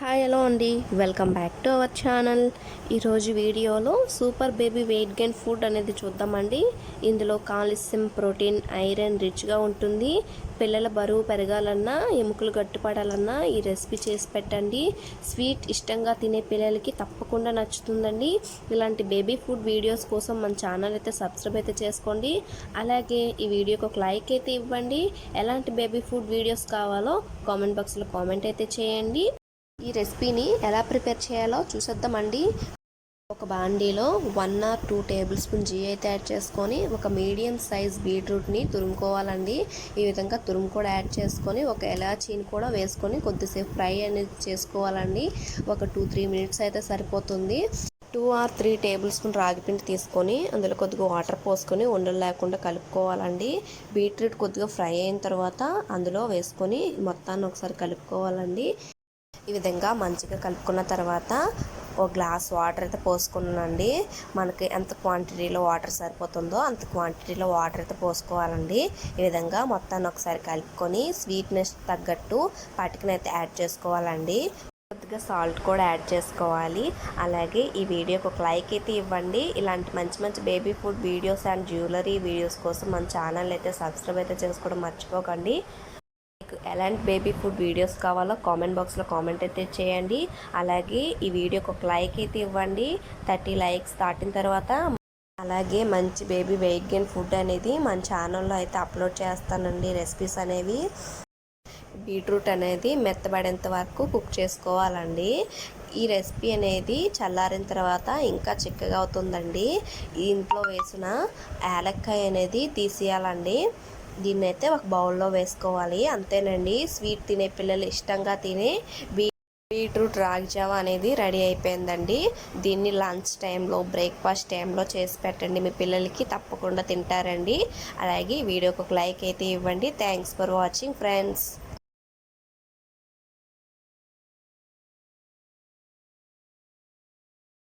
Hi hello అండి, welcome back to our channel. ఈరోజు వీడియోలో super baby weight gain food అనేది చూద్దామండి. ఇందులో కాల్షియం, ప్రోటీన్, ఐరన్ రిచ్గా ఉంటుంది. పిల్లల బరువు పెరగాలన్నా, ఎముకలు గట్టిపడాలన్నా ఈ రెసిపీ చేసి పెట్టండి. స్వీట్ ఇష్టంగా తినే పిల్లలకి తప్పకుండా నచ్చుతుందండి. ఇలాంటి బేబీ ఫుడ్ వీడియోస్ కోసం మన ఛానల్ అయితే సబ్స్క్రైబ్ అయితే చేసుకోండి. అలాగే ఈ వీడియోకి ఒక లైక్ అయితే ఇవ్వండి. ఎలాంటి బేబీ ఫుడ్ వీడియోస్ కావాలో కామెంట్ బాక్స్లో కామెంట్ అయితే చేయండి. ఈ రెసిపీని ఎలా ప్రిపేర్ చేయాలో చూసేద్దామండి. ఒక బాండీలో 1 or 2 టేబుల్ స్పూన్ గీ అయితే యాడ్ చేసుకొని ఒక మీడియం సైజ్ బీట్రూట్ని తురుముకోవాలండి. ఈ విధంగా తురుము కూడా యాడ్ చేసుకొని ఒక ఎలాచీని కూడా వేసుకొని కొద్దిసేపు ఫ్రై అనేది చేసుకోవాలండి. ఒక 2-3 మినిట్స్ అయితే సరిపోతుంది. 2 or 3 టేబుల్ స్పూన్ రాగిపిండి తీసుకొని అందులో కొద్దిగా వాటర్ పోసుకొని ఉండలు లేకుండా కలుపుకోవాలండి. బీట్రూట్ కొద్దిగా ఫ్రై అయిన తర్వాత అందులో వేసుకొని మొత్తాన్ని ఒకసారి కలుపుకోవాలండి. ఈ విధంగా మంచిగా కలుపుకున్న తర్వాత ఒక గ్లాస్ వాటర్ అయితే పోసుకున్నానండి. మనకి ఎంత క్వాంటిటీలో వాటర్ సరిపోతుందో అంత క్వాంటిటీలో వాటర్ అయితే పోసుకోవాలండి. ఈ విధంగా మొత్తాన్ని ఒకసారి కలుపుకొని స్వీట్నెస్ తగ్గట్టు పటికనైతే యాడ్ చేసుకోవాలండి. కొద్దిగా సాల్ట్ కూడా యాడ్ చేసుకోవాలి. అలాగే ఈ వీడియోకి ఒక లైక్ అయితే ఇవ్వండి. ఇలాంటి మంచి మంచి baby food videos and jewellery videos కోసం మన ఛానల్ అయితే సబ్స్క్రైబ్ అయితే చేసుకోవడం మర్చిపోకండి. ఎలాంటి బేబీ ఫుడ్ వీడియోస్ కావాలో కామెంట్ బాక్స్లో కామెంట్ అయితే చేయండి. అలాగే ఈ వీడియోకి ఒక లైక్ అయితే ఇవ్వండి. 30 లైక్స్ దాటిన తర్వాత అలాగే మంచి బేబీ వెయిట్ గెయిన్ ఫుడ్ అనేది మన ఛానల్లో అయితే అప్లోడ్ చేస్తానండి. రెసిపీస్ అనేవి బీట్రూట్ అనేది మెత్తబడేంత వరకు కుక్ చేసుకోవాలండి. ఈ రెసిపీ అనేది చల్లారిన తర్వాత ఇంకా చిక్కగా అవుతుందండి. ఇంట్లో వేసిన యాలక్కాయ అనేది తీసేయాలండి. దీన్ని అయితే ఒక బౌల్లో వేసుకోవాలి. అంతేనండి, స్వీట్ తినే పిల్లలు ఇష్టంగా తినే బీట్రూట్ రాగి జావా అనేది రెడీ అయిపోయిందండి. దీన్ని లంచ్ టైంలో, బ్రేక్ఫాస్ట్ టైంలో చేసి పెట్టండి. మీ పిల్లలకి తప్పకుండా తింటారండి. అలాగే వీడియోకి ఒక లైక్ అయితే ఇవ్వండి. Thanks for watching friends.